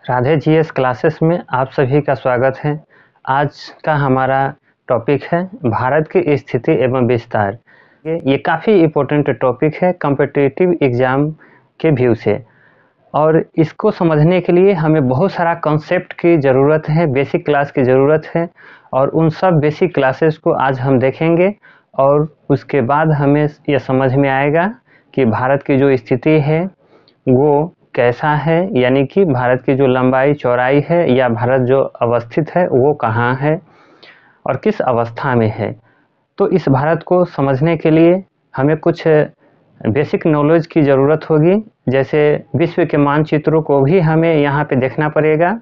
Radhe GS classes में आप सभी का स्वागत है। आज का हमारा टॉपिक है भारत की स्थिति एवं विस्तार। ये काफ़ी इम्पोर्टेंट टॉपिक है कॉम्पिटिटिव एग्ज़ाम के व्यू से, और इसको समझने के लिए हमें बहुत सारा कॉन्सेप्ट की ज़रूरत है, बेसिक क्लास की ज़रूरत है, और उन सब बेसिक क्लासेस को आज हम देखेंगे और उसके बाद हमें यह समझ में आएगा कि भारत की जो स्थिति है वो कैसा है, यानी कि भारत की जो लंबाई चौड़ाई है या भारत जो अवस्थित है वो कहाँ है और किस अवस्था में है। तो इस भारत को समझने के लिए हमें कुछ बेसिक नॉलेज की ज़रूरत होगी, जैसे विश्व के मानचित्रों को भी हमें यहाँ पे देखना पड़ेगा,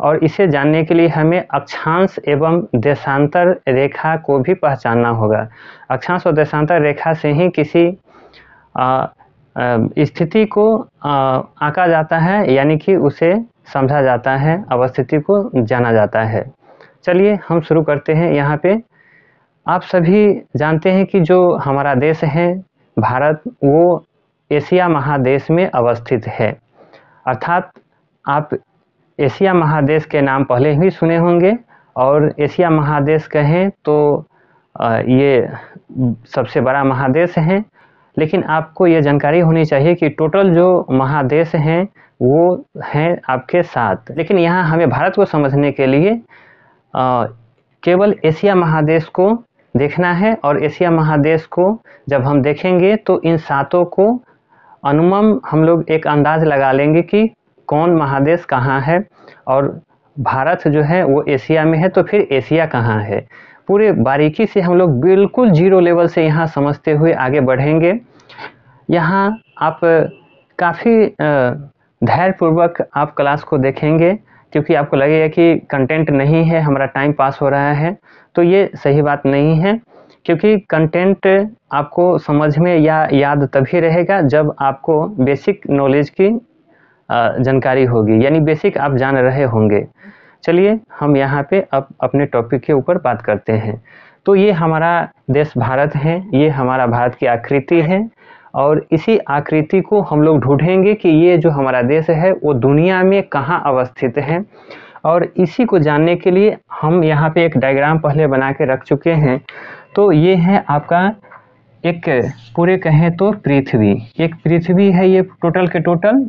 और इसे जानने के लिए हमें अक्षांश एवं देशांतर रेखा को भी पहचानना होगा। अक्षांश और देशांतर रेखा से ही किसी स्थिति को आंका जाता है, यानी कि उसे समझा जाता है, अवस्थिति को जाना जाता है। चलिए हम शुरू करते हैं। यहाँ पे आप सभी जानते हैं कि जो हमारा देश है भारत, वो एशिया महादेश में अवस्थित है। अर्थात आप एशिया महादेश के नाम पहले ही सुने होंगे, और एशिया महादेश कहें तो ये सबसे बड़ा महादेश है। लेकिन आपको ये जानकारी होनी चाहिए कि टोटल जो महादेश हैं वो हैं आपके 7। लेकिन यहाँ हमें भारत को समझने के लिए केवल एशिया महादेश को देखना है, और एशिया महादेश को जब हम देखेंगे तो इन 7 को अनुमान हम लोग एक अंदाज लगा लेंगे कि कौन महादेश कहाँ है, और भारत जो है वो एशिया में है, तो फिर एशिया कहाँ है। पूरे बारीकी से हम लोग बिल्कुल जीरो लेवल से यहाँ समझते हुए आगे बढ़ेंगे। यहाँ आप काफ़ी धैर्यपूर्वक आप क्लास को देखेंगे, क्योंकि आपको लगेगा कि कंटेंट नहीं है, हमारा टाइम पास हो रहा है। तो ये सही बात नहीं है, क्योंकि कंटेंट आपको समझ में या याद तभी रहेगा जब आपको बेसिक नॉलेज की जानकारी होगी, यानी बेसिक आप जान रहे होंगे। चलिए हम यहाँ पे अब अपने टॉपिक के ऊपर बात करते हैं। तो ये हमारा देश भारत है, ये हमारा भारत की आकृति है, और इसी आकृति को हम लोग ढूंढेंगे कि ये जो हमारा देश है वो दुनिया में कहाँ अवस्थित है। और इसी को जानने के लिए हम यहाँ पे एक डायग्राम पहले बना के रख चुके हैं। तो ये है आपका एक पूरे कहें तो पृथ्वी, एक पृथ्वी है ये टोटल के टोटल,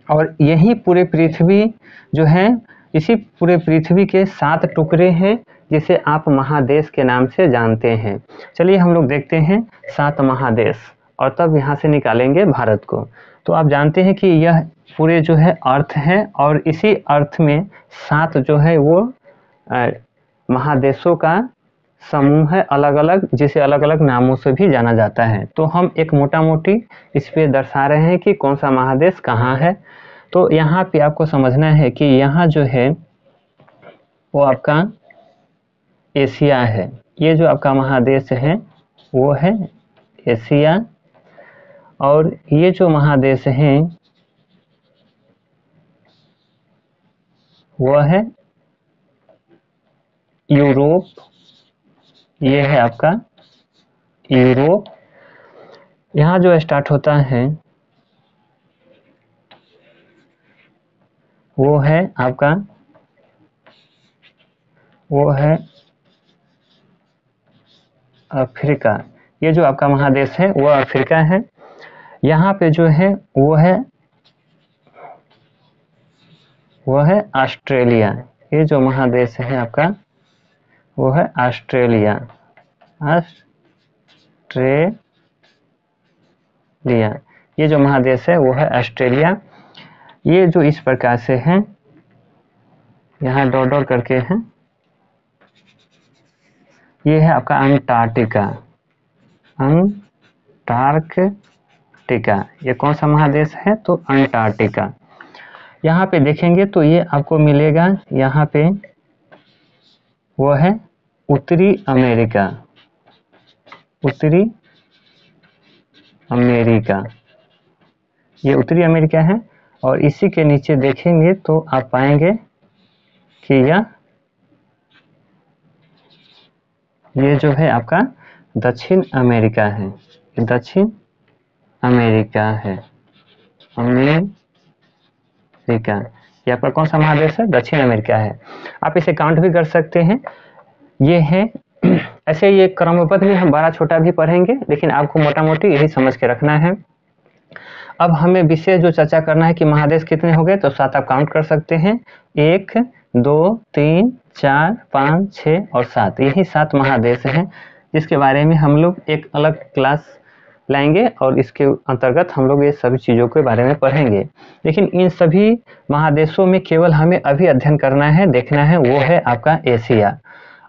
और यही पूरे पृथ्वी जो है, इसी पूरे पृथ्वी के 7 टुकड़े हैं जिसे आप महादेश के नाम से जानते हैं। चलिए हम लोग देखते हैं 7 महादेश, और तब यहाँ से निकालेंगे भारत को। तो आप जानते हैं कि यह पूरे जो है अर्थ है, और इसी अर्थ में 7 जो है वो महादेशों का समूह है अलग अलग, जिसे अलग अलग नामों से भी जाना जाता है। तो हम एक मोटा मोटी इस पे दर्शा रहे हैं कि कौन सा महादेश कहाँ है। तो यहाँ पे आपको समझना है कि यहाँ जो है वो आपका एशिया है। ये जो आपका महादेश है वो है एशिया, और ये जो महादेश हैं वो है यूरोप। ये है आपका यूरोप। यहाँ जो स्टार्ट होता है वो है आपका, वो है अफ्रीका। ये जो आपका महादेश है वो अफ्रीका है। यहाँ पे जो है वो है ऑस्ट्रेलिया। ये जो महादेश है आपका वो है ऑस्ट्रेलिया। ऑस्ट्रेलिया, ये जो महादेश है वो है ऑस्ट्रेलिया। ये जो इस प्रकार से है, यहाँ डॉट डॉट करके है, ये है आपका अंटार्कटिका। अंटार्कटिका ये कौन सा महादेश है? तो अंटार्कटिका। यहाँ पे देखेंगे तो ये आपको मिलेगा, यहाँ पे वो है उत्तरी अमेरिका। उत्तरी अमेरिका, ये उत्तरी अमेरिका है। और इसी के नीचे देखेंगे तो आप पाएंगे कि ये जो है आपका दक्षिण अमेरिका है। दक्षिण अमेरिका है, अमेरिका। ये आपका कौन सा महादेश है? दक्षिण अमेरिका है। आप इसे काउंट भी कर सकते हैं। ये है ऐसे ये क्रमबद्ध में हम बड़ा छोटा भी पढ़ेंगे, लेकिन आपको मोटा मोटी यही समझ के रखना है। अब हमें विशेष जो चर्चा करना है कि महादेश कितने हो गए, तो 7 आप काउंट कर सकते हैं। 1 2 3 4 5 6 और 7, यही 7 महादेश हैं, जिसके बारे में हम लोग एक अलग क्लास लाएंगे और इसके अंतर्गत हम लोग ये सभी चीज़ों के बारे में पढ़ेंगे। लेकिन इन सभी महादेशों में केवल हमें अभी अध्ययन करना है, देखना है, वो है आपका एशिया।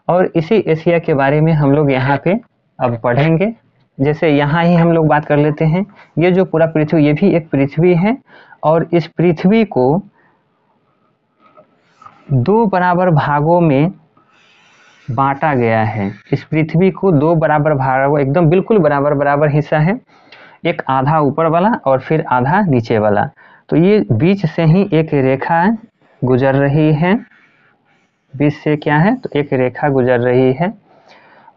और इसी एशिया के बारे में हम लोग यहाँ पे अब पढ़ेंगे। जैसे यहाँ ही हम लोग बात कर लेते हैं, ये जो पूरा पृथ्वी, ये भी एक पृथ्वी है और इस पृथ्वी को 2 बराबर भागों में बांटा गया है। इस पृथ्वी को 2 बराबर भागों, एकदम बिल्कुल बराबर बराबर हिस्सा है, एक आधा ऊपर वाला और फिर आधा नीचे वाला। तो ये बीच से ही एक रेखा गुजर रही है, बीच से क्या है, तो एक रेखा गुजर रही है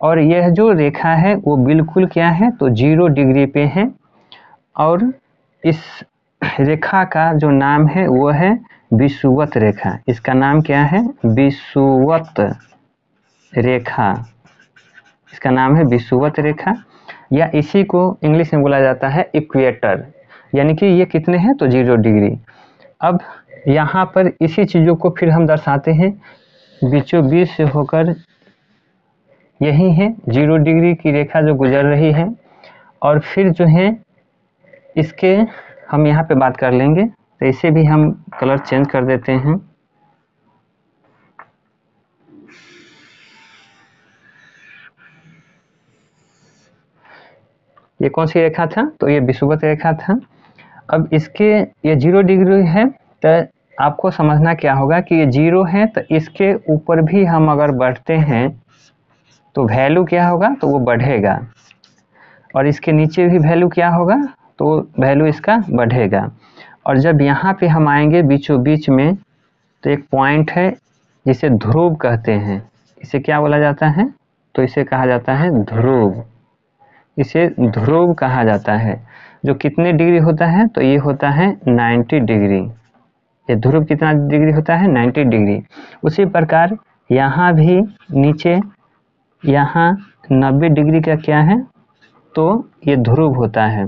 और यह जो रेखा है वो बिल्कुल क्या है, तो 0 डिग्री पे है। और इस रेखा का जो नाम है वो है विषुवत रेखा। इसका नाम क्या है? विषुवत रेखा। इसका नाम है विषुवत रेखा, या इसी को इंग्लिश में बोला जाता है इक्वेटर। यानी कि ये कितने हैं, तो 0 डिग्री। अब यहाँ पर इसी चीज़ों को फिर हम दर्शाते हैं, बीचों बीच से होकर यही है 0 डिग्री की रेखा जो गुजर रही है। और फिर जो है इसके हम यहाँ पे बात कर लेंगे, तो इसे भी हम कलर चेंज कर देते हैं। ये कौन सी रेखा था, तो ये विषुवत रेखा था। अब इसके ये 0 डिग्री है, तो आपको समझना क्या होगा कि ये 0 है, तो इसके ऊपर भी हम अगर बढ़ते हैं तो वैल्यू क्या होगा, तो वो बढ़ेगा। और इसके नीचे भी वैल्यू क्या होगा, तो वैल्यू इसका बढ़ेगा। और जब यहाँ पे हम आएंगे बीचों बीच में, तो एक पॉइंट है जिसे ध्रुव कहते हैं। इसे क्या बोला जाता है, तो इसे कहा जाता है ध्रुव। इसे ध्रुव कहा जाता है, जो कितने डिग्री होता है, तो ये होता है 90 डिग्री। ये ध्रुव कितना डिग्री होता है, 90 डिग्री। उसी प्रकार यहाँ भी नीचे यहाँ 90 डिग्री का क्या है, तो ये ध्रुव होता है,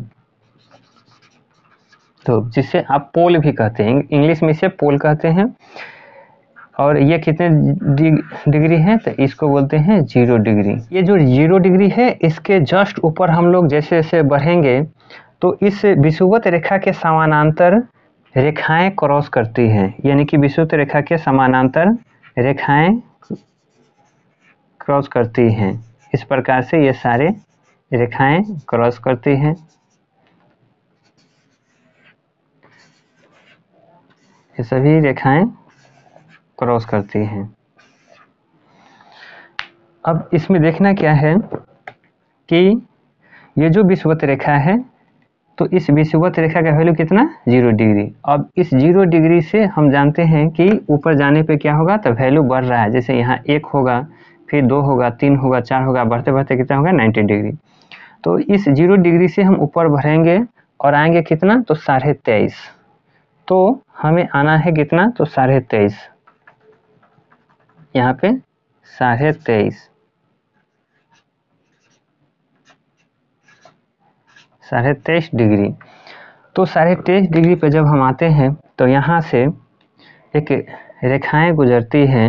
तो जिसे आप पोल भी कहते हैं, इंग्लिश में इसे पोल कहते हैं। और ये कितने डिग्री है, तो इसको बोलते हैं 0 डिग्री। ये जो 0 डिग्री है, इसके जस्ट ऊपर हम लोग जैसे जैसे बढ़ेंगे तो इस विषुवत रेखा के समानांतर रेखाएं क्रॉस करती हैं। यानी कि विषुवत रेखा के समानांतर रेखाएं क्रॉस करती हैं। इस प्रकार से ये सारे रेखाएं क्रॉस करती हैं। ये सभी रेखाएं क्रॉस करती हैं। अब इसमें देखना क्या है कि ये जो विषुवत रेखा है, तो इस विषुवत रेखा का वैल्यू कितना, 0 डिग्री। अब इस 0 डिग्री से हम जानते हैं कि ऊपर जाने पे क्या होगा, तो वैल्यू बढ़ रहा है। जैसे यहाँ 1 होगा, फिर 2 होगा, 3 होगा, 4 होगा, बढ़ते बढ़ते कितना होगा, 90 डिग्री। तो इस 0 डिग्री से हम ऊपर बढ़ेंगे और आएंगे कितना, तो 23.5। तो हमें आना है कितना, तो 23.5। यहाँ पे 23.5, 23.5 डिग्री। तो 23.5 डिग्री पे जब हम आते हैं, तो यहाँ से एक रेखाएं गुजरती हैं,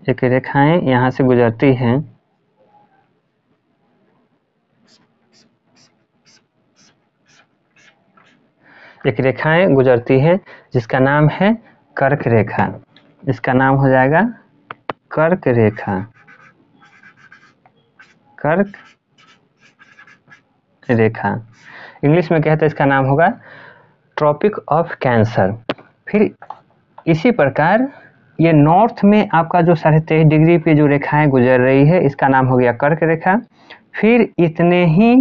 एक रेखाएं यहाँ से गुजरती हैं। एक रेखाएं गुजरती है जिसका नाम है कर्क रेखा। इसका नाम हो जाएगा कर्क रेखा, कर्क रेखा। इंग्लिश में कहते हैं इसका नाम होगा ट्रॉपिक ऑफ कैंसर। फिर इसी प्रकार ये नॉर्थ में आपका जो 23.5 डिग्री पे जो रेखाएं गुजर रही है, इसका नाम हो गया कर्क रेखा। फिर इतने ही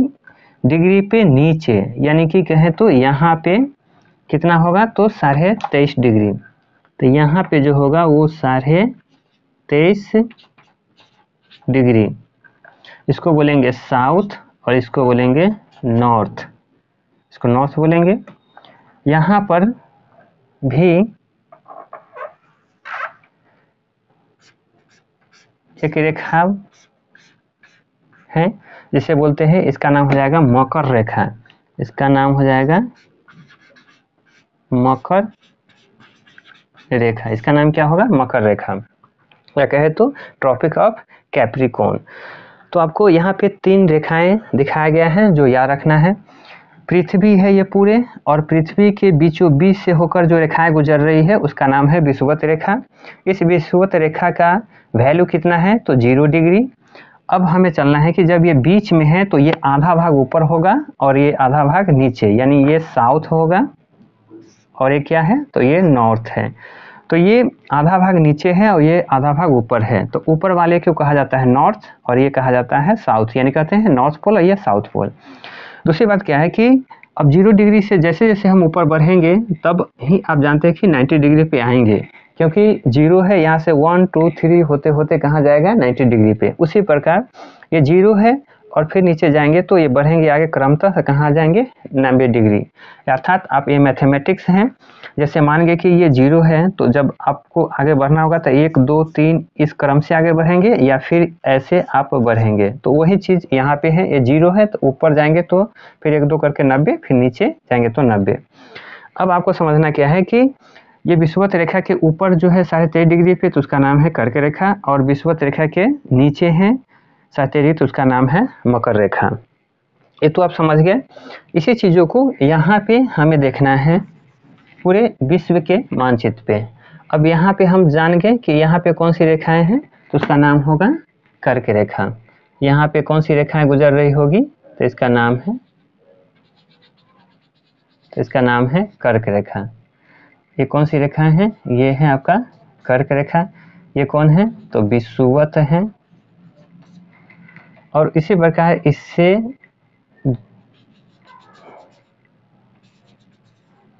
डिग्री पे नीचे, यानी कि कहें तो यहाँ पे कितना होगा, तो 23.5 डिग्री। तो यहाँ पे जो होगा वो 23.5 डिग्री। इसको बोलेंगे साउथ और इसको बोलेंगे नॉर्थ। इसको नॉर्थ बोलेंगे यहाँ पर भी एक रेखा है जिसे बोलते हैं, इसका नाम हो जाएगा मकर रेखा। इसका नाम हो जाएगा मकर रेखा। इसका नाम क्या होगा? मकर रेखा, या कहे तो ट्रॉपिक ऑफ कैप्रिकॉर्न। तो आपको यहाँ पे 3 रेखाएं दिखाया गया है जो याद रखना है। पृथ्वी है ये पूरे, और पृथ्वी के बीचों बीच से होकर जो रेखाएं गुजर रही है उसका नाम है विषुवत रेखा। इस विषुवत रेखा का वैल्यू कितना है? तो 0 डिग्री। अब हमें चलना है कि जब ये बीच में है तो ये आधा भाग ऊपर होगा और ये आधा भाग नीचे, यानी ये साउथ होगा और ये क्या है? तो ये नॉर्थ है। तो ये आधा भाग नीचे है और ये आधा भाग ऊपर है। तो ऊपर वाले को कहा जाता है नॉर्थ और ये कहा जाता है साउथ, यानी कहते हैं नॉर्थ पोल और ये साउथ पोल। दूसरी बात क्या है कि अब 0 डिग्री से जैसे जैसे हम ऊपर बढ़ेंगे तब ही आप जानते हैं कि 90 डिग्री पे आएंगे, क्योंकि 0 है, यहाँ से 1 2 3 होते होते कहाँ जाएगा? 90 डिग्री पे। उसी प्रकार ये 0 है और फिर नीचे जाएंगे तो ये बढ़ेंगे आगे क्रमतः कहाँ जाएंगे? 90 डिग्री। अर्थात आप ये मैथमेटिक्स हैं, जैसे मान गए कि ये 0 है तो जब आपको आगे बढ़ना होगा तो 1 2 3 इस क्रम से आगे बढ़ेंगे या फिर ऐसे आप बढ़ेंगे। तो वही चीज़ यहाँ पे है, ये 0 है तो ऊपर जाएंगे तो फिर 1 2 करके 90, फिर नीचे जाएंगे तो 90। अब आपको समझना क्या है कि ये विषुवत रेखा के ऊपर जो है 23.5 डिग्री पे तो उसका नाम है कर्क रेखा, और विषुवत रेखा के नीचे है 23.5 डिग्री तो उसका नाम है मकर रेखा। ये तो आप समझ गए। इसी चीज़ों को यहाँ पे हमें देखना है पूरे विश्व के मानचित्र पे। अब यहाँ पे हम जान गए कि यहाँ पे कौन सी रेखाएं हैं, तो उसका नाम होगा कर्क रेखा। यहाँ पे कौन सी रेखाएं गुजर रही होगी, तो इसका नाम है कर्क रेखा। ये कौन सी रेखाएं हैं? ये है आपका कर्क रेखा। ये कौन है? तो विषुवत है। और इसी प्रकार इससे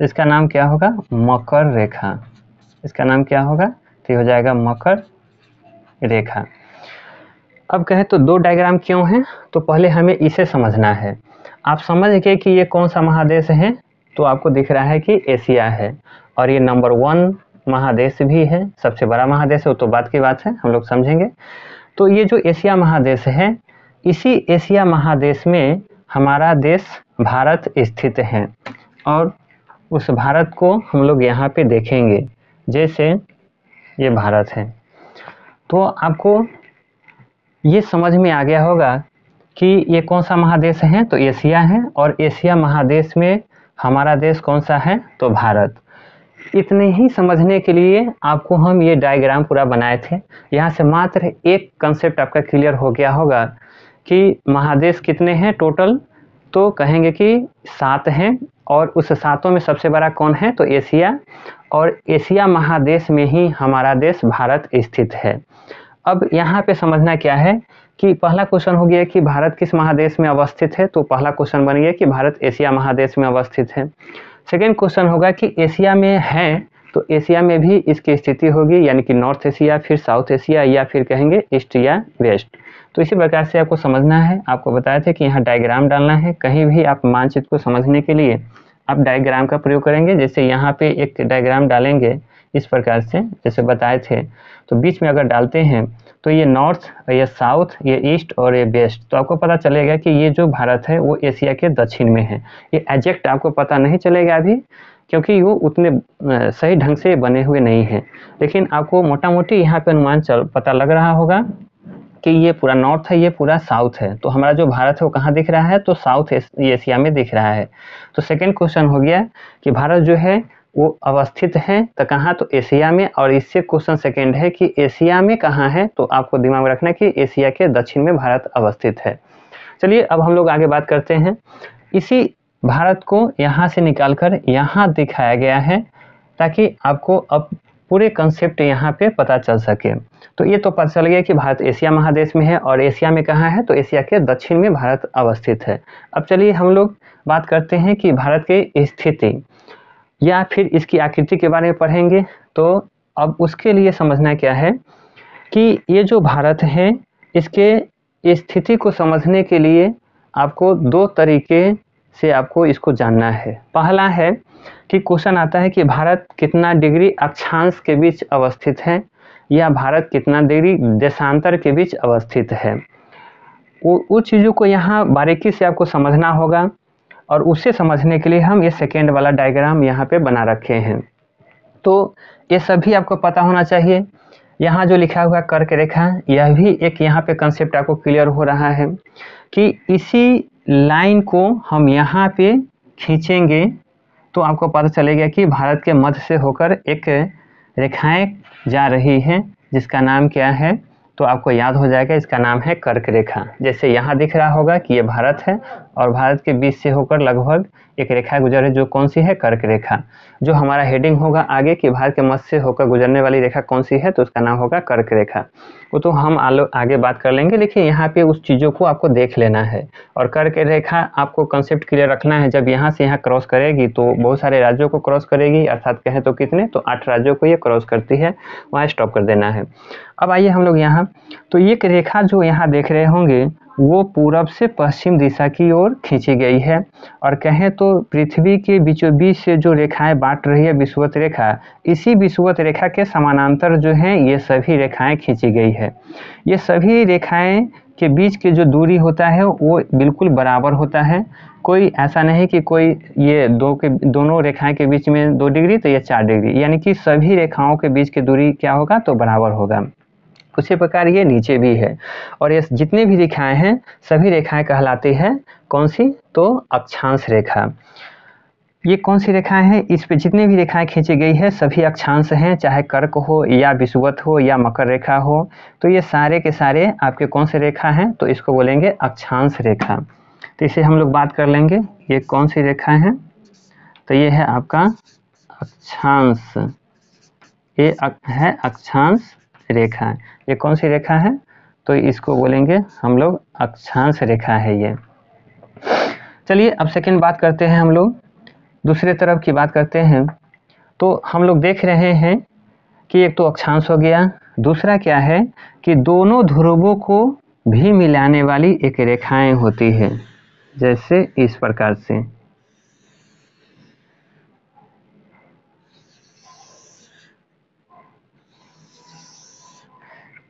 इसका नाम क्या होगा? मकर रेखा। इसका नाम क्या होगा? तो हो जाएगा मकर रेखा। अब कहें तो 2 डायग्राम क्यों हैं, तो पहले हमें इसे समझना है। आप समझ गए कि ये कौन सा महादेश है, तो आपको दिख रहा है कि एशिया है, और ये नंबर 1 महादेश भी है, सबसे बड़ा महादेश है, वो तो बात की बात है, हम लोग समझेंगे। तो ये जो एशिया महादेश है, इसी एशिया महादेश में हमारा देश भारत स्थित है, और उस भारत को हम लोग यहाँ पे देखेंगे। जैसे ये भारत है, तो आपको ये समझ में आ गया होगा कि ये कौन सा महादेश है, तो एशिया है, और एशिया महादेश में हमारा देश कौन सा है, तो भारत। इतने ही समझने के लिए आपको हम ये डायग्राम पूरा बनाए थे। यहाँ से मात्र एक कंसेप्ट आपका क्लियर हो गया होगा कि महादेश कितने हैं टोटल, तो कहेंगे कि 7 हैं, और उस 7 में सबसे बड़ा कौन है, तो एशिया, और एशिया महादेश में ही हमारा देश भारत स्थित है। अब यहाँ पे समझना क्या है कि पहला क्वेश्चन हो गया कि भारत किस महादेश में अवस्थित है, तो पहला क्वेश्चन बन गया कि भारत एशिया महादेश में अवस्थित है। सेकेंड क्वेश्चन होगा कि एशिया में है तो एशिया में भी इसकी स्थिति होगी, यानी कि नॉर्थ एशिया, फिर साउथ एशिया, या फिर कहेंगे ईस्ट या वेस्ट। तो इसी प्रकार से आपको समझना है। आपको बताया था कि यहाँ डायग्राम डालना है। कहीं भी आप मानचित्र को समझने के लिए आप डायग्राम का प्रयोग करेंगे। जैसे यहाँ पे एक डायग्राम डालेंगे इस प्रकार से जैसे बताए थे, तो बीच में अगर डालते हैं तो ये नॉर्थ, ये साउथ, ये ईस्ट और ये वेस्ट, तो आपको पता चलेगा कि ये जो भारत है वो एशिया के दक्षिण में है। ये एग्जैक्ट आपको पता नहीं चलेगा अभी, क्योंकि वो उतने सही ढंग से बने हुए नहीं हैं, लेकिन आपको मोटा मोटी यहाँ पे अनुमान पता लग रहा होगा कि ये पूरा नॉर्थ है, ये पूरा साउथ है। तो हमारा जो भारत है वो कहाँ दिख रहा है, तो साउथ एशिया में दिख रहा है। तो सेकेंड क्वेश्चन हो गया कि भारत जो है वो अवस्थित है तो कहाँ, तो एशिया में, और इससे क्वेश्चन सेकेंड है कि एशिया में कहाँ है, तो आपको दिमाग में रखना है कि एशिया के दक्षिण में भारत अवस्थित है। चलिए अब हम लोग आगे बात करते हैं। इसी भारत को यहाँ से निकालकर यहाँ दिखाया गया है ताकि आपको अब पूरे कंसेप्ट यहाँ पे पता चल सके। तो ये तो पता चल गया कि भारत एशिया महादेश में है, और एशिया में कहाँ है, तो एशिया के दक्षिण में भारत अवस्थित है। अब चलिए हम लोग बात करते हैं कि भारत की स्थिति या फिर इसकी आकृति के बारे में पढ़ेंगे। तो अब उसके लिए समझना क्या है कि ये जो भारत है इसके स्थिति को समझने के लिए आपको 2 तरीके से आपको इसको जानना है। पहला है कि क्वेश्चन आता है कि भारत कितना डिग्री अक्षांश के बीच अवस्थित है या भारत कितना डिग्री देशांतर के बीच अवस्थित है। वो चीज़ों को यहाँ बारीकी से आपको समझना होगा और उसे समझने के लिए हम ये सेकेंड वाला डायग्राम यहाँ पे बना रखे हैं। तो ये सभी आपको पता होना चाहिए। यहाँ जो लिखा हुआ कर्क रेखा, यह भी एक यहाँ पे कंसेप्ट आपको क्लियर हो रहा है कि इसी लाइन को हम यहाँ पे खींचेंगे तो आपको पता चलेगा कि भारत के मध्य से होकर एक रेखाएं जा रही हैं जिसका नाम क्या है, तो आपको याद हो जाएगा इसका नाम है कर्क रेखा। जैसे यहाँ दिख रहा होगा कि ये भारत है और भारत के बीच से होकर लगभग एक रेखा गुजर है जो कौन सी है, कर्क रेखा। जो हमारा हेडिंग होगा आगे कि भारत के मध्य से होकर गुजरने वाली रेखा कौन सी है, तो उसका नाम होगा कर्क रेखा। वो तो हम आगे बात कर लेंगे, लेकिन यहाँ पे उस चीज़ों को आपको देख लेना है। और कर्क रेखा आपको कंसेप्ट क्लियर रखना है, जब यहाँ से यहाँ क्रॉस करेगी तो बहुत सारे राज्यों को क्रॉस करेगी, अर्थात कहें तो कितने, तो 8 राज्यों को ये क्रॉस करती है, वहाँ स्टॉप कर देना है। अब आइए हम लोग यहाँ, तो ये रेखा जो यहाँ देख रहे होंगे वो पूरब से पश्चिम दिशा की ओर खींची गई है। और कहें तो पृथ्वी के बीचों बीच से जो रेखाएं बांट रही है विषुवत रेखा, इसी विषुवत रेखा के समानांतर जो है ये सभी रेखाएं खींची गई है। ये सभी रेखाएं के बीच की जो दूरी होता है वो बिल्कुल बराबर होता है। कोई ऐसा नहीं कि कोई ये दोनों रेखाएं के बीच में 2 डिग्री तो ये 4 डिग्री, यानी कि सभी रेखाओं के बीच की दूरी क्या होगा, तो बराबर होगा। उसी प्रकार ये नीचे भी है। और ये जितनी भी रेखाएं हैं सभी रेखाएं कहलाती हैं कौन सी, तो अक्षांश रेखा। ये कौन सी रेखाएं हैं, इस पे जितनी भी रेखाएं खींची गई है सभी अक्षांश हैं, चाहे कर्क हो या विषुवत हो या मकर रेखा हो, तो ये सारे के सारे आपके कौन से रेखा हैं, तो इसको बोलेंगे अक्षांश रेखा। तो इसे हम लोग बात कर लेंगे, ये कौन सी रेखा है, तो ये है आपका अक्षांश, ये है अक्षांश रेखा। ये कौन सी रेखा है, तो इसको बोलेंगे हम लोग अक्षांश रेखा है ये। चलिए अब सेकंड बात करते हैं, हम लोग दूसरे तरफ की बात करते हैं। तो हम लोग देख रहे हैं कि एक तो अक्षांश हो गया, दूसरा क्या है कि दोनों ध्रुवों को भी मिलाने वाली एक रेखाएं होती है, जैसे इस प्रकार से।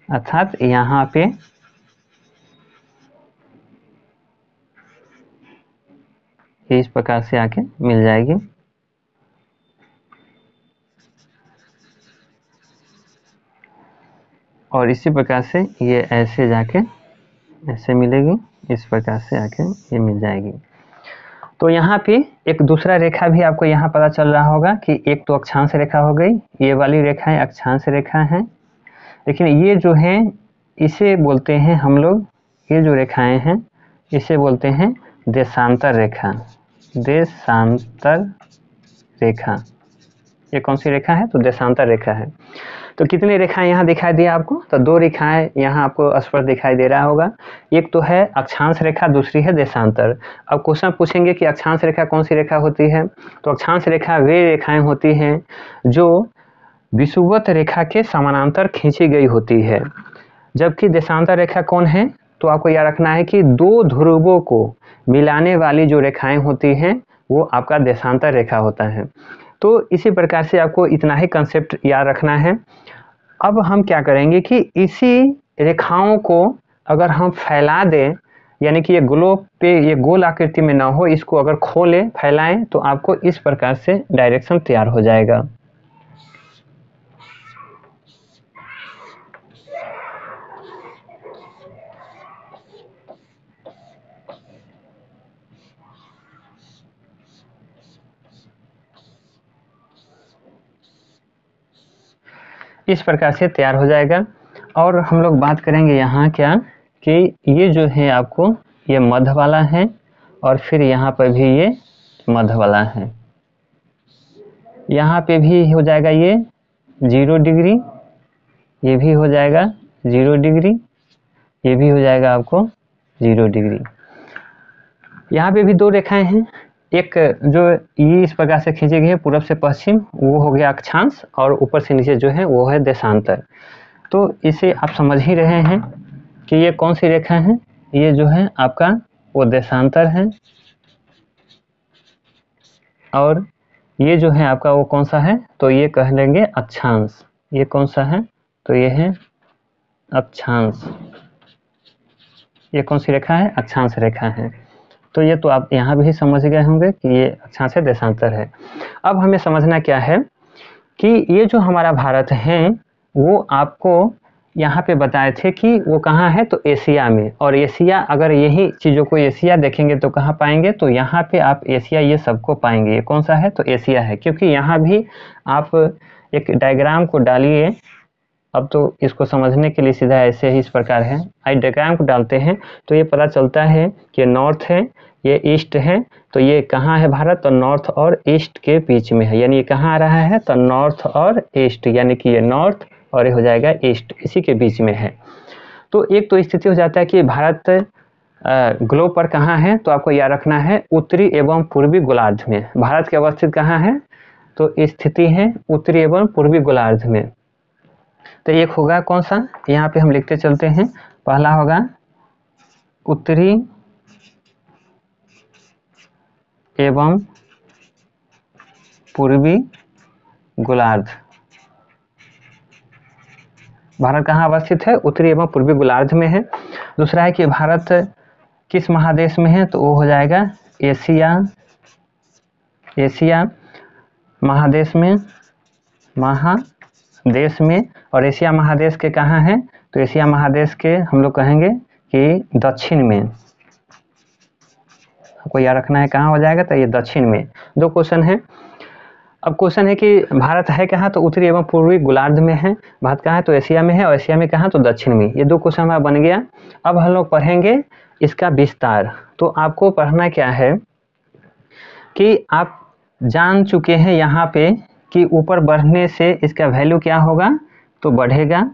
अर्थात यहाँ पे इस प्रकार से आके मिल जाएगी। और इसी प्रकार से ये ऐसे जाके ऐसे मिलेगी, इस प्रकार से आके ये मिल जाएगी। तो यहाँ पे एक दूसरा रेखा भी आपको यहाँ पता चल रहा होगा कि एक तो अक्षांश रेखा हो गई, ये वाली रेखाएं अक्षांश रेखा है, लेकिन ये जो है इसे बोलते हैं हम लोग, ये जो रेखाएं हैं इसे बोलते हैं देशांतर रेखा। देशांतर रेखा, ये कौन सी रेखा है, तो देशांतर रेखा है। तो कितनी रेखाएं यहाँ दिखाई दी आपको, तो 2 रेखाएं यहाँ आपको स्पष्ट दिखाई दे रहा होगा। एक तो है अक्षांश रेखा, दूसरी है देशांतर। अब क्वेश्चन पूछेंगे कि अक्षांश रेखा कौन सी रेखा होती है, तो अक्षांश रेखा वे रेखाएं होती हैं जो विषुवत रेखा के समानांतर खींची गई होती है। जबकि देशांतर रेखा कौन है, तो आपको याद रखना है कि 2 ध्रुवों को मिलाने वाली जो रेखाएं होती हैं वो आपका देशांतर रेखा होता है। तो इसी प्रकार से आपको इतना ही कंसेप्ट याद रखना है। अब हम क्या करेंगे कि इसी रेखाओं को अगर हम फैला दें, यानी कि ये ग्लोब पे ये गोल आकृति में ना हो, इसको अगर खोलें फैलाएं तो आपको इस प्रकार से डायरेक्शन तैयार हो जाएगा। इस प्रकार से तैयार हो जाएगा। और हम लोग बात करेंगे यहाँ क्या कि ये जो है आपको ये मध्य वाला है और फिर यहाँ पर भी ये मध्य वाला है, यहाँ पे भी हो जाएगा ये 0 डिग्री, ये भी हो जाएगा 0 डिग्री, ये भी हो जाएगा आपको 0 डिग्री। यहाँ पे भी 2 रेखाएं हैं, एक जो ये इस प्रकार से खींची गई है पूरब से पश्चिम, वो हो गया अक्षांश, और ऊपर से नीचे जो है वो है देशांतर। तो इसे आप समझ ही रहे हैं कि ये कौन सी रेखा है, ये जो है आपका वो देशांतर है, और ये जो है आपका वो कौन सा है, तो ये कह लेंगे अक्षांश। ये कौन सा है, तो ये है अक्षांश। ये कौन सी रेखा है, अक्षांश रेखा है। तो ये तो आप यहाँ भी समझ गए होंगे कि ये अक्षांश है, देशांतर है। अब हमें समझना क्या है कि ये जो हमारा भारत है वो आपको यहाँ पे बताए थे कि वो कहाँ है, तो एशिया में। और एशिया, अगर यही चीज़ों को एशिया देखेंगे तो कहाँ पाएंगे, तो यहाँ पे आप एशिया ये सबको पाएंगे। ये कौन सा है, तो एशिया है, क्योंकि यहाँ भी आप एक डायग्राम को डालिए। अब तो इसको समझने के लिए सीधा ऐसे ही इस प्रकार है, आई डायग्राम को डालते हैं तो ये पता चलता है कि नॉर्थ है, ये ईस्ट है। तो ये कहाँ है भारत, तो नॉर्थ और ईस्ट के बीच में है। यानी ये कहाँ आ रहा है, तो नॉर्थ और ईस्ट, यानी कि ये नॉर्थ और ये हो जाएगा ईस्ट, इसी के बीच में है। तो एक तो स्थिति हो जाता है कि भारत ग्लोब पर कहाँ है, तो आपको याद रखना है उत्तरी एवं पूर्वी गोलार्ध में। भारत के अवस्थित कहाँ है, तो स्थिति है उत्तरी एवं पूर्वी गोलार्ध में। तो एक होगा कौन सा, यहाँ पे हम लिखते चलते हैं। पहला होगा उत्तरी एवं पूर्वी गोलार्ध। भारत कहाँ अवस्थित है, उत्तरी एवं पूर्वी गोलार्ध में है। दूसरा है कि भारत किस महादेश में है, तो वो हो जाएगा एशिया, एशिया महादेश में, महादेश में। और एशिया महादेश के कहाँ है, तो एशिया महादेश के हम लोग कहेंगे कि दक्षिण में। आपको याद रखना है कहाँ हो जाएगा, तो ये दक्षिण में। दो क्वेश्चन है। अब क्वेश्चन है कि भारत है कहाँ, तो उत्तरी एवं पूर्वी गोलार्ध में है। भारत कहाँ है, तो एशिया में है, और एशिया में कहाँ, तो दक्षिण में। ये दो क्वेश्चन हमारा बन गया। अब हम लोग पढ़ेंगे इसका विस्तार। तो आपको पढ़ना क्या है कि आप जान चुके हैं यहाँ पे कि ऊपर बढ़ने से इसका वैल्यू क्या होगा, तो बढ़ेगा।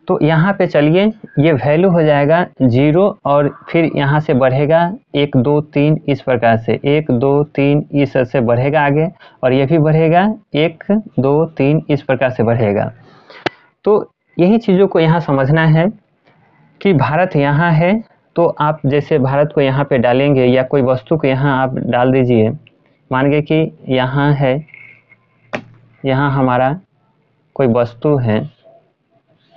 तो यहाँ पे चलिए, ये वैल्यू हो जाएगा 0 और फिर यहाँ से बढ़ेगा 1 2 3 इस प्रकार से, 1 2 3 इस से बढ़ेगा आगे, और ये भी बढ़ेगा 1 2 3 इस प्रकार से बढ़ेगा। तो यही चीज़ों को यहाँ समझना है कि भारत यहाँ है। तो आप जैसे भारत को यहाँ पे डालेंगे या कोई वस्तु को यहाँ आप डाल दीजिए। मान गए कि यहाँ है, यहाँ हमारा कोई वस्तु है,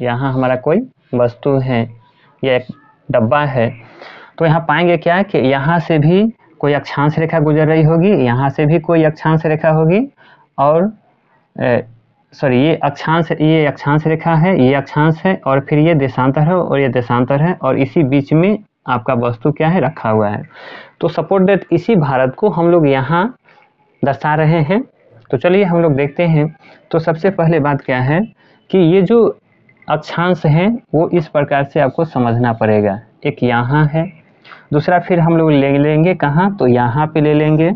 यहाँ हमारा कोई वस्तु है, यह एक डब्बा है। तो यहाँ पाएंगे क्या कि यहाँ से भी कोई अक्षांश रेखा गुजर रही होगी, यहाँ से भी कोई अक्षांश रेखा होगी, और सॉरी ये अक्षांश रेखा है, ये अक्षांश है, और फिर ये देशांतर है और ये देशांतर है, और इसी बीच में आपका वस्तु क्या है, रखा हुआ है। तो सपोर्ट दैट इसी भारत को हम लोग यहाँ दर्शा रहे हैं। तो चलिए हम लोग देखते हैं। तो सबसे पहले बात क्या है कि ये जो अक्षांश हैं वो इस प्रकार से आपको समझना पड़ेगा। एक यहाँ है, दूसरा फिर हम लोग ले लेंगे कहाँ, तो यहाँ पे ले लेंगे।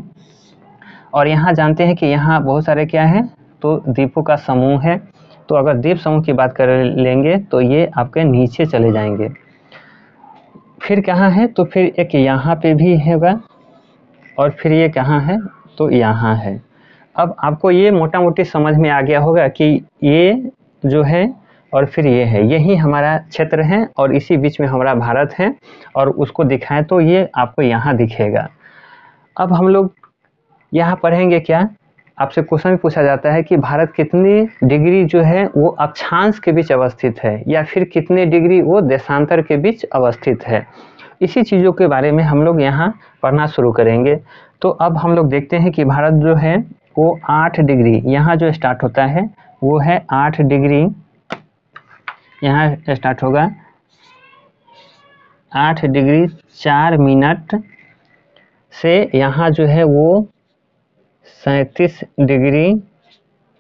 और यहाँ जानते हैं कि यहाँ बहुत सारे क्या है, तो द्वीपों का समूह है। तो अगर द्वीप समूह की बात कर लेंगे तो ये आपके नीचे चले जाएंगे। फिर कहाँ है, तो फिर एक यहाँ पे भी होगा, और फिर ये कहाँ है, तो यहाँ है। अब आपको ये मोटा मोटी समझ में आ गया होगा कि ये जो है और फिर ये है, यही हमारा क्षेत्र है, और इसी बीच में हमारा भारत है। और उसको दिखाएं तो ये आपको यहाँ दिखेगा। अब हम लोग यहाँ पढ़ेंगे क्या, आपसे क्वेश्चन भी पूछा जाता है कि भारत कितनी डिग्री जो है वो अक्षांश के बीच अवस्थित है, या फिर कितने डिग्री वो देशांतर के बीच अवस्थित है। इसी चीज़ों के बारे में हम लोग यहाँ पढ़ना शुरू करेंगे। तो अब हम लोग देखते हैं कि भारत जो है वो 8 डिग्री, यहाँ जो स्टार्ट होता है वो है 8 डिग्री, यहाँ स्टार्ट होगा 8 डिग्री 4 मिनट से यहाँ जो है वो 37 डिग्री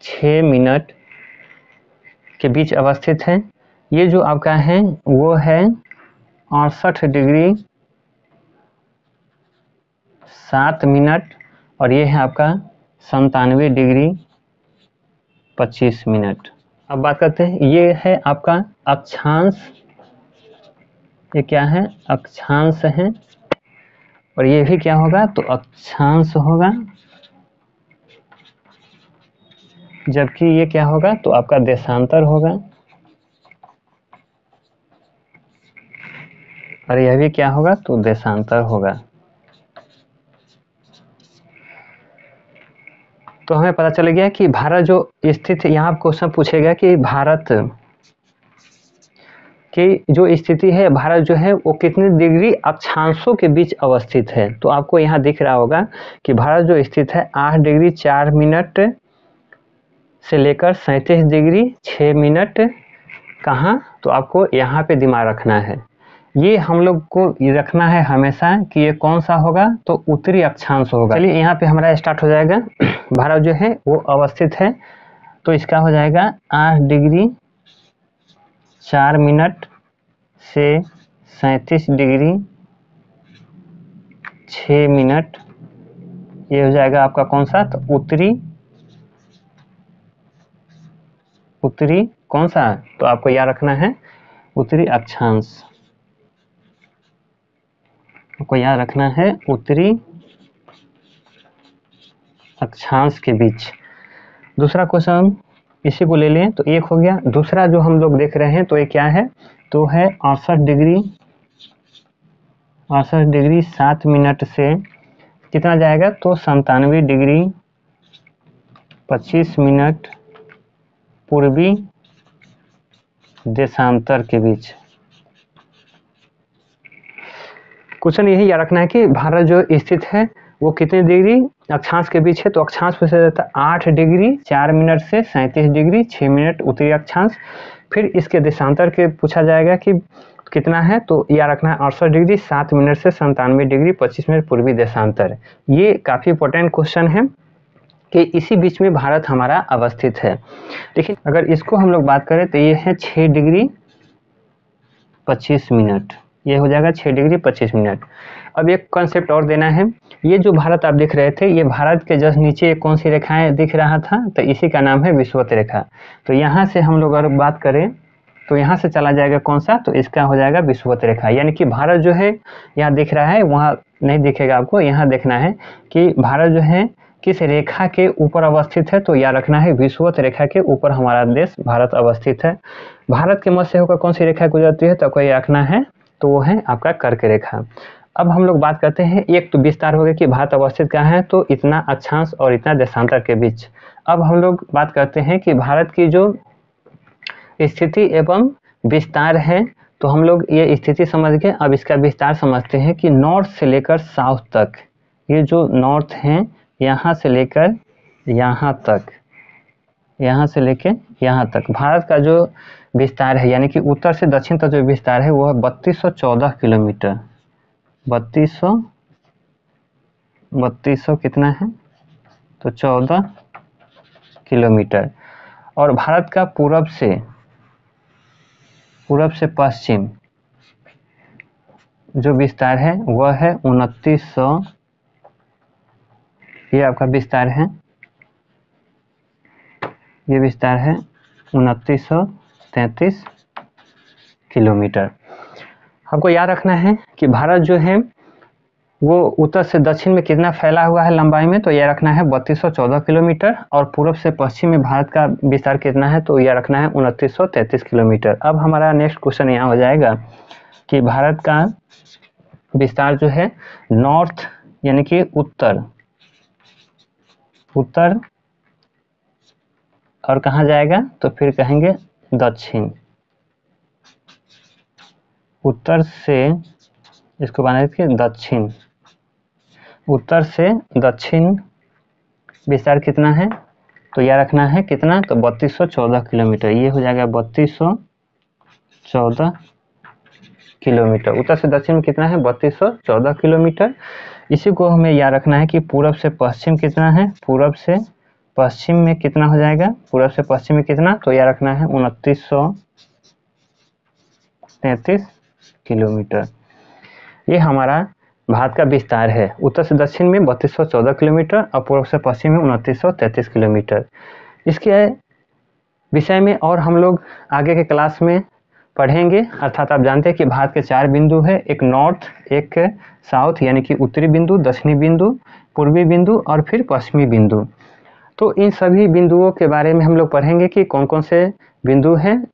6 मिनट के बीच अवस्थित है। ये जो आपका है वो है 68 डिग्री 7 मिनट, और ये है आपका 97 डिग्री 25 मिनट। अब बात करते हैं, ये है आपका अक्षांश, ये क्या है, अक्षांश है। और ये भी क्या होगा, तो अक्षांश होगा, जबकि ये क्या होगा, तो आपका देशांतर होगा। और यह भी क्या होगा, तो देशांतर होगा। तो हमें पता चल गया कि भारत जो स्थित, यहाँ क्वेश्चन पूछेगा कि भारत की जो स्थिति है, भारत जो है वो कितने डिग्री अक्षांशों के बीच अवस्थित है। तो आपको यहाँ दिख रहा होगा कि भारत जो स्थित है 8 डिग्री 4 मिनट से लेकर 37 डिग्री 6 मिनट कहाँ, तो आपको यहाँ पे दिमाग रखना है। ये हम लोग को रखना है हमेशा कि ये कौन सा होगा, तो उत्तरी अक्षांश होगा। चलिए यहाँ पे हमारा स्टार्ट हो जाएगा। भारत जो है वो अवस्थित है, तो इसका हो जाएगा 8 डिग्री 4 मिनट से 37 डिग्री 6 मिनट, ये हो जाएगा आपका कौन सा, तो उत्तरी कौन सा, तो आपको याद रखना है उत्तरी अक्षांश, आपको याद रखना है उत्तरी अक्षांश के बीच। दूसरा क्वेश्चन इसी को ले लें, तो एक हो गया। दूसरा जो हम लोग देख रहे हैं तो ये क्या है, तो है 68 डिग्री 7 मिनट से कितना जाएगा, तो 97 डिग्री 25 मिनट पूर्वी देशांतर के बीच। क्वेश्चन यही याद रखना है कि भारत जो स्थित है वो कितने डिग्री अक्षांश के बीच है, तो अक्षांश पूछा जाता है 8 डिग्री 4 मिनट से 37 डिग्री 6 मिनट उत्तरी अक्षांश। फिर इसके देशांतर के पूछा जाएगा कि कितना है, तो याद रखना है 68 डिग्री 7 मिनट से 97 डिग्री 25 मिनट पूर्वी देशांतर। ये काफ़ी इंपॉर्टेंट क्वेश्चन है कि इसी बीच में भारत हमारा अवस्थित है। लेकिन अगर इसको हम लोग बात करें तो ये है 6 डिग्री 25 मिनट, ये हो जाएगा 6 डिग्री 25 मिनट। अब एक कॉन्सेप्ट और देना है, ये जो भारत आप दिख रहे थे, ये भारत के जस्ट नीचे कौन सी रेखाएं दिख रहा था, तो इसी का नाम है विषुवत रेखा। तो यहाँ से हम लोग अगर बात करें तो यहाँ से चला जाएगा कौन सा, तो इसका हो जाएगा विषुवत रेखा। यानी कि भारत जो है यहाँ दिख रहा है, वहाँ नहीं दिखेगा आपको, यहाँ देखना है कि भारत जो है किस रेखा के ऊपर अवस्थित है, तो याद रखना है विषुवत रेखा के ऊपर हमारा देश भारत अवस्थित है। भारत के मध्य से होकर कौन सी रेखा गुजरती है, तो आपको ये रखना है, तो वो है आपका कर्क रेखा। अब हम लोग बात करते हैं, एक तो विस्तार हो गया कि भारत अवस्थित कहाँ है, तो इतना अक्षांश और इतना देशांतर के बीच। अब हम लोग बात करते हैं कि भारत की जो स्थिति एवं विस्तार है, तो हम लोग ये स्थिति समझ गए। अब इसका विस्तार समझते हैं कि नॉर्थ से लेकर साउथ तक, ये जो नॉर्थ हैं यहाँ से लेकर यहाँ तक, यहाँ से लेकर यहाँ तक भारत का जो विस्तार है, यानी कि उत्तर से दक्षिण तक जो विस्तार है वो है 3214 किलोमीटर। 3200 कितना है, तो 14 किलोमीटर। और भारत का पूरब से पश्चिम जो विस्तार है वह है 2900, ये आपका विस्तार है, ये विस्तार है 2933 किलोमीटर। हमको याद रखना है कि भारत जो है वो उत्तर से दक्षिण में कितना फैला हुआ है लंबाई में, तो यह रखना है 3214 किलोमीटर। और पूर्व से पश्चिम में भारत का विस्तार कितना है, तो यह रखना है 2933 किलोमीटर। अब हमारा नेक्स्ट क्वेश्चन यहाँ हो जाएगा कि भारत का विस्तार जो है नॉर्थ यानी कि उत्तर और कहाँ जाएगा, तो फिर कहेंगे दक्षिण। उत्तर से इसको बनाए थे दक्षिण, उत्तर से दक्षिण विस्तार कितना है, तो यह रखना है कितना, तो 3214 किलोमीटर। ये हो जाएगा 3214 किलोमीटर। उत्तर से दक्षिण में कितना है, 3214 किलोमीटर। इसी को हमें याद रखना है कि पूरब से पश्चिम कितना है, पूरब से पश्चिम में कितना हो जाएगा, पूरब से पश्चिम में कितना, तो यह रखना है 2933 किलोमीटर। ये हमारा भारत का विस्तार है। उत्तर से दक्षिण में 3214 किलोमीटर और पूर्व से पश्चिम में 2933 किलोमीटर। इसके विषय में और हम लोग आगे के क्लास में पढ़ेंगे। अर्थात आप जानते हैं कि भारत के 4 बिंदु है, एक नॉर्थ, एक साउथ यानी कि उत्तरी बिंदु, दक्षिणी बिंदु, पूर्वी बिंदु और फिर पश्चिमी बिंदु। तो इन सभी बिंदुओं के बारे में हम लोग पढ़ेंगे कि कौन कौन से बिंदु हैं।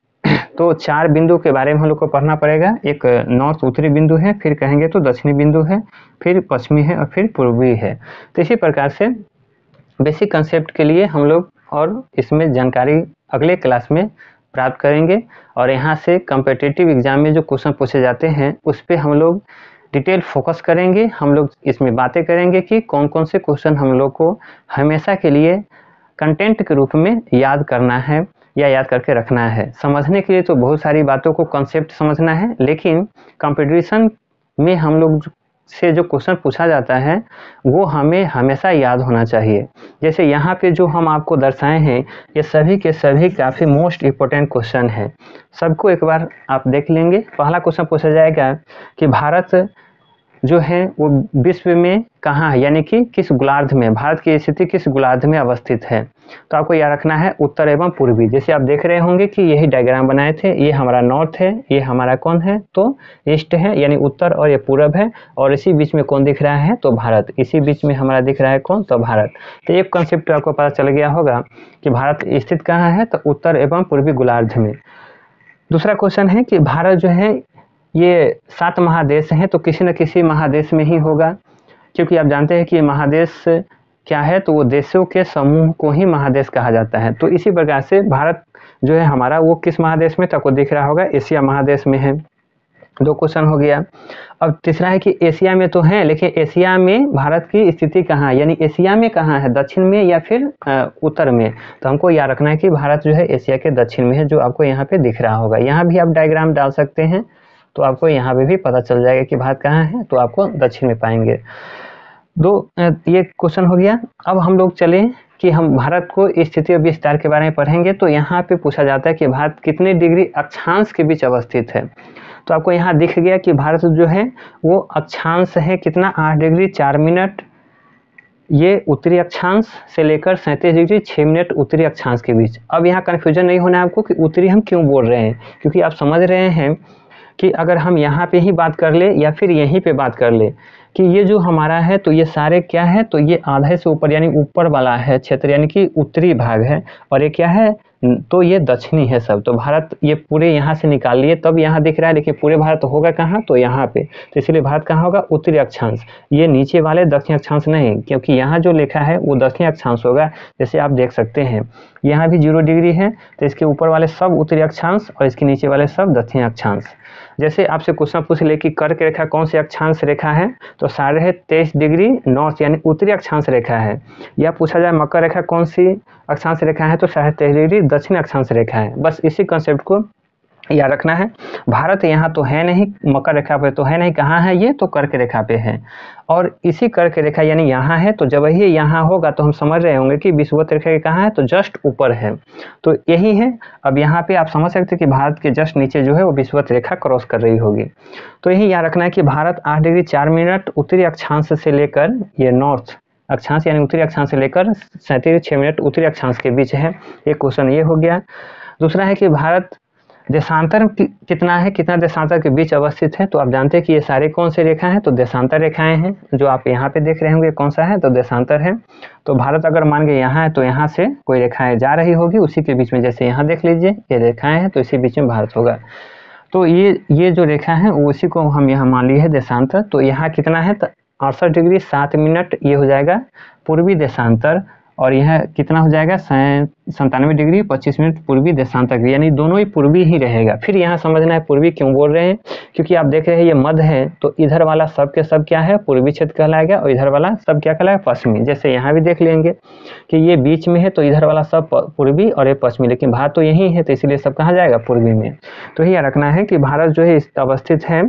तो 4 बिंदु के बारे में हम लोग को पढ़ना पड़ेगा। एक नॉर्थ उत्तरी बिंदु है, फिर कहेंगे तो दक्षिणी बिंदु है, फिर पश्चिमी है और फिर पूर्वी है। तो इसी प्रकार से बेसिक कंसेप्ट के लिए हम लोग और इसमें जानकारी अगले क्लास में प्राप्त करेंगे। और यहाँ से कम्पिटिटिव एग्जाम में जो क्वेश्चन पूछे जाते हैं उस पर हम लोग डिटेल फोकस करेंगे। हम लोग इसमें बातें करेंगे कि कौन कौन से क्वेश्चन हम लोग को हमेशा के लिए कंटेंट के रूप में याद करना है या याद करके रखना है। समझने के लिए तो बहुत सारी बातों को कंसेप्ट समझना है, लेकिन कंपटीशन में हम लोग से जो क्वेश्चन पूछा जाता है वो हमें हमेशा याद होना चाहिए। जैसे यहाँ पे जो हम आपको दर्शाए हैं ये सभी के सभी काफ़ी मोस्ट इम्पोर्टेंट क्वेश्चन है। सबको एक बार आप देख लेंगे। पहला क्वेश्चन पूछा जाएगा कि भारत जो है वो विश्व में कहाँ है, यानी कि किस गोलार्ध में, भारत की स्थिति किस गोलार्ध में अवस्थित है। तो आपको याद रखना है उत्तर एवं पूर्वी। जैसे आप देख रहे होंगे कि यही डायग्राम बनाए थे, ये हमारा नॉर्थ है, ये हमारा कौन है तो ईस्ट है यानी उत्तर, और ये पूरब है, और इसी बीच में कौन दिख रहा है तो भारत, इसी बीच में हमारा दिख रहा है कौन तो भारत। तो एक कंसेप्ट आपको पता चल गया होगा कि भारत स्थित कहाँ है तो उत्तर एवं पूर्वी गोलार्ध में। दूसरा क्वेश्चन है कि भारत जो है ये 7 महादेश हैं तो किसी न किसी महादेश में ही होगा, क्योंकि आप जानते हैं कि ये महादेश क्या है तो वो देशों के समूह को ही महादेश कहा जाता है। तो इसी प्रकार से भारत जो है हमारा वो किस महादेश में तो आपको दिख रहा होगा एशिया महादेश में है। 2 क्वेश्चन हो गया। अब तीसरा है कि एशिया में तो है, लेकिन एशिया में भारत की स्थिति कहाँ, यानी एशिया में कहाँ है, दक्षिण में या फिर उत्तर में। तो हमको याद रखना है कि भारत जो है एशिया के दक्षिण में है, जो आपको यहाँ पे दिख रहा होगा। यहाँ भी आप डायग्राम डाल सकते हैं तो आपको यहाँ पे भी पता चल जाएगा कि भारत कहाँ है, तो आपको दक्षिण में पाएंगे। ये क्वेश्चन हो गया। अब हम लोग चले कि हम भारत को स्थिति और विस्तार के बारे में पढ़ेंगे। तो यहाँ पे पूछा जाता है कि भारत कितने डिग्री अक्षांश के बीच अवस्थित है। तो आपको यहाँ दिख गया कि भारत जो है वो अक्षांश है कितना 8 डिग्री 4 मिनट ये उत्तरी अक्षांश से लेकर 37 डिग्री 6 मिनट उत्तरी अक्षांश के बीच। अब यहाँ कन्फ्यूजन नहीं होना है आपको कि उत्तरी हम क्यों बोल रहे हैं, क्योंकि आप समझ रहे हैं कि अगर हम यहाँ पे ही बात कर ले या फिर यहीं पे बात कर ले कि ये जो हमारा है तो ये सारे क्या है तो ये आधे से ऊपर यानी ऊपर वाला है क्षेत्र, यानी कि उत्तरी भाग है, और ये क्या है तो ये दक्षिणी है सब। तो भारत ये पूरे यहाँ से निकाल लिए तब यहाँ दिख रहा है, लेकिन पूरे भारत होगा कहाँ तो यहाँ पे। तो इसलिए भारत कहाँ होगा उत्तरी अक्षांश, ये नीचे वाले दक्षिण अक्षांश नहीं, क्योंकि यहाँ जो लिखा है वो दक्षिण अक्षांश होगा। जैसे आप देख सकते हैं यहाँ भी 0 डिग्री है, तो इसके ऊपर वाले सब उत्तरी अक्षांश और इसके नीचे वाले सब दक्षिण अक्षांश। जैसे आपसे क्वेश्चन पूछ ले कि कर्क रेखा कौन सी अक्षांश रेखा है, तो 23.5 डिग्री नॉर्थ यानी उत्तरी अक्षांश रेखा है। या पूछा जाए मकर रेखा कौन सी अक्षांश रेखा है तो 23.5 डिग्री दक्षिण अक्षांश रेखा है। बस इसी कंसेप्ट को याद रखना है। भारत यहाँ तो है नहीं, मकर रेखा पे तो है नहीं, कहाँ है ये तो कर्क रेखा पे है, और इसी कर्क रेखा यानी यहाँ है। तो जब ये यहाँ होगा तो हम समझ रहे होंगे कि विषुवत रेखा के कहाँ है तो जस्ट ऊपर है, तो यही है। अब यहाँ पे आप समझ सकते हैं कि भारत के जस्ट नीचे जो है वो विषुवत रेखा क्रॉस कर रही होगी। तो यही याद रखना है कि भारत 8 डिग्री 4 मिनट उत्तरी अक्षांश से लेकर ये नॉर्थ अक्षांश यानी उत्तरी अक्षांश से लेकर 37 6 मिनट उत्तरी अक्षांश के बीच है। एक क्वेश्चन ये हो गया। दूसरा है कि भारत देशांतर कितना है, कितना देशांतर के बीच अवस्थित है। तो आप जानते हैं कि ये सारे कौन से रेखा हैं तो देशांतर रेखाएं हैं। जो आप यहाँ पे देख रहे होंगे कौन सा है तो देशांतर है। तो भारत अगर मान के यहाँ है तो यहाँ से कोई रेखाएं जा रही होगी उसी के बीच में, जैसे यहाँ देख लीजिए ये रेखाएं हैं तो इसी बीच में भारत होगा। तो ये जो रेखा है उसी को हम यहाँ मान लिए है देशांतर। तो यहाँ कितना है तो 68 डिग्री 7 मिनट ये हो जाएगा पूर्वी देशांतर, और यह कितना हो जाएगा 97 डिग्री 25 मिनट पूर्वी देशांतर, यानी दोनों ही पूर्वी ही रहेगा। फिर यहाँ समझना है पूर्वी क्यों बोल रहे हैं, क्योंकि आप देख रहे हैं ये मध्य है तो इधर वाला सब के सब क्या है पूर्वी क्षेत्र कहलाएगा, और इधर वाला सब क्या कहलाएगा पश्चिमी। जैसे यहाँ भी देख लेंगे कि ये बीच में है तो इधर वाला सब पूर्वी और ये पश्चिमी, लेकिन भारत तो यही है तो इसलिए सब कहाँ जाएगा पूर्वी में। तो यह रखना है कि भारत जो है अवस्थित है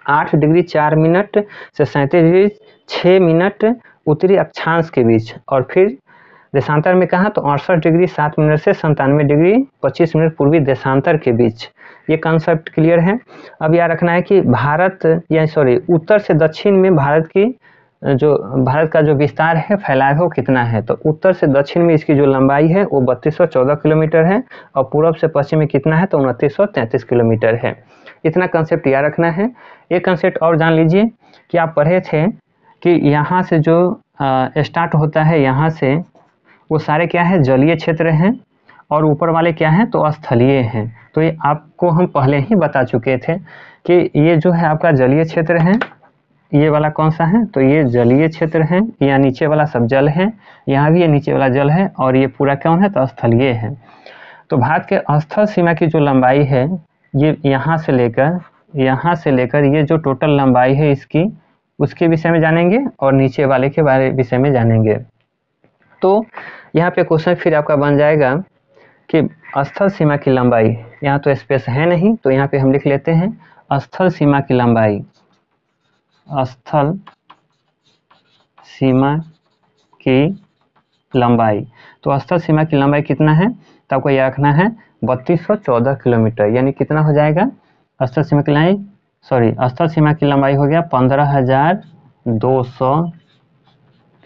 8 डिग्री 4 मिनट से 37 डिग्री 6 मिनट उत्तरी अक्षांश के बीच, और फिर देशांतर में कहा तो 68 डिग्री 7 मिनट से 97 डिग्री 25 मिनट पूर्वी देशांतर के बीच। ये कॉन्सेप्ट क्लियर है। अब याद रखना है कि उत्तर से दक्षिण में भारत का जो विस्तार है फैलाव हो कितना है, तो उत्तर से दक्षिण में इसकी जो लंबाई है वो 3214 किलोमीटर है, और पूर्व से पश्चिम में कितना है तो 2933 किलोमीटर है। इतना कंसेप्ट याद रखना है। एक कंसेप्ट और जान लीजिए कि आप पढ़े थे कि यहाँ से जो स्टार्ट होता है यहाँ से वो सारे क्या है जलीय क्षेत्र हैं, और ऊपर वाले क्या हैं तो स्थलीय हैं। तो ये आपको हम पहले ही बता चुके थे कि ये जो है आपका जलीय क्षेत्र है, ये वाला कौन सा है, तो ये जलीय क्षेत्र है, या नीचे वाला सब जल है, यहाँ भी ये नीचे वाला जल है, और ये पूरा कौन है, तो स्थलीय है। तो भारत के स्थल सीमा की जो लंबाई है, ये यहाँ से लेकर ये जो टोटल लंबाई है इसकी, उसके विषय में जानेंगे और नीचे वाले के विषय में जानेंगे। तो यहाँ पे क्वेश्चन फिर आपका बन जाएगा कि स्थल सीमा की लंबाई, यहाँ तो स्पेस है नहीं, तो यहाँ पे हम लिख लेते हैं स्थल सीमा की लंबाई। स्थल सीमा की लंबाई, तो स्थल सीमा की लंबाई कितना है, तो आपको यह रखना है 3214 किलोमीटर, यानी कितना हो जाएगा स्थल सीमा की लंबाई, स्थल सीमा की लंबाई हो गया 15,200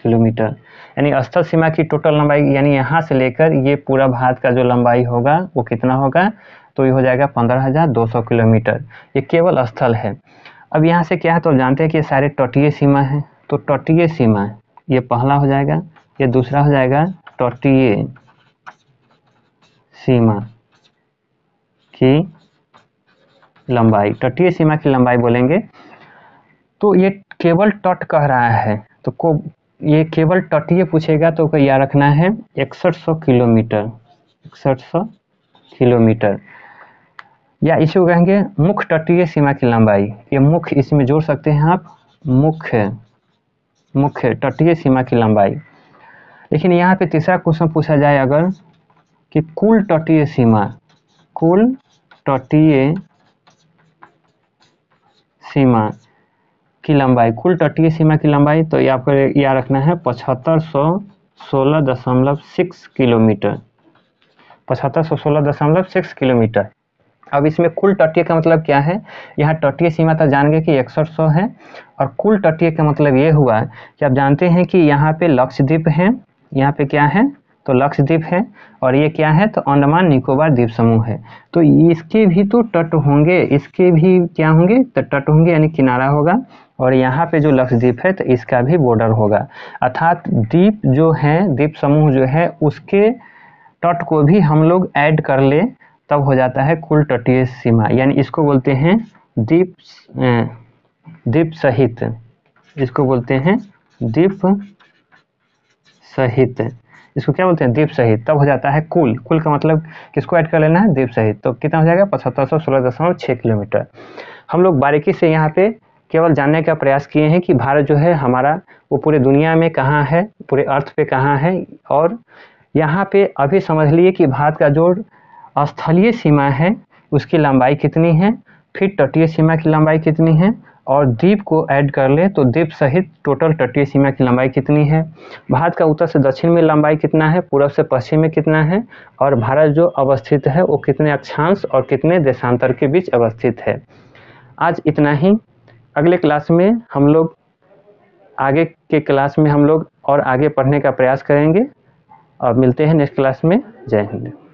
किलोमीटर। यानी स्थल सीमा की टोटल लंबाई, यानी यहाँ से लेकर ये पूरा भारत का जो लंबाई होगा वो कितना होगा, तो ये हो जाएगा 15,200 किलोमीटर। ये केवल स्थल है। अब यहाँ से क्या है, तो जानते हैं कि ये सारे तटीय सीमा है, तो तटीय सीमा ये पहला हो जाएगा, ये दूसरा हो जाएगा तटीय सीमा की लंबाई। तटीय सीमा की लंबाई बोलेंगे तो ये केवल तट कह रहा है, तो ये केवल तटीय पूछेगा तो याद रखना है 6100 किलोमीटर, 6100 किलोमीटर। या इसे कहेंगे मुख्य तटीय सीमा की लंबाई, ये मुख्य इसमें जोड़ सकते हैं आप, मुख्य तटीय सीमा की लंबाई। लेकिन यहाँ पे तीसरा क्वेश्चन पूछा जाए अगर कि कुल तटीय सीमा की लंबाई, कुल तटीय सीमा की लंबाई, तो ये आपको याद रखना है 7516.6 किलोमीटर, 7516.6 किलोमीटर। अब इसमें कुल तटीय का मतलब क्या है, यहाँ तटीय सीमा तो जान गए कि 6100 है, और कुल तटीय का मतलब ये हुआ कि आप जानते हैं कि यहाँ पे लक्षद्वीप है, यहाँ पे क्या है, तो लक्षद्वीप है, और ये क्या है, तो अंडमान निकोबार द्वीप समूह है। तो इसके भी तो तट होंगे, इसके भी क्या होंगे, तो तट होंगे, यानी किनारा होगा, और यहाँ पे जो लक्षद्वीप है तो इसका भी बॉर्डर होगा। अर्थात द्वीप जो है, द्वीप समूह जो है, उसके तट को भी हम लोग ऐड कर ले तब हो जाता है कुल तटीय सीमा, यानी इसको बोलते हैं द्वीप सहित, इसको बोलते हैं द्वीप सहित, इसको क्या बोलते हैं, द्वीप सहित। तब हो जाता है कुल का मतलब किसको ऐड कर लेना है, द्वीप सहित। तो कितना हो जाएगा 7516.6 किलोमीटर। हम लोग बारीकी से यहाँ पे केवल जानने का प्रयास किए हैं कि भारत जो है हमारा वो पूरे दुनिया में कहाँ है, पूरे अर्थ पे कहाँ है, और यहाँ पे अभी समझ लिए कि भारत का जो स्थलीय सीमा है उसकी लंबाई कितनी है, फिर तटीय सीमा की लंबाई कितनी है, और द्वीप को ऐड कर ले तो द्वीप सहित टोटल तटीय सीमा की लंबाई कितनी है, भारत का उत्तर से दक्षिण में लंबाई कितना है, पूर्व से पश्चिम में कितना है, और भारत जो अवस्थित है वो कितने अक्षांश और कितने देशांतर के बीच अवस्थित है। आज इतना ही। अगले क्लास में हम लोग आगे के क्लास में हम लोग और आगे पढ़ने का प्रयास करेंगे, और मिलते हैं नेक्स्ट क्लास में। जय हिंद।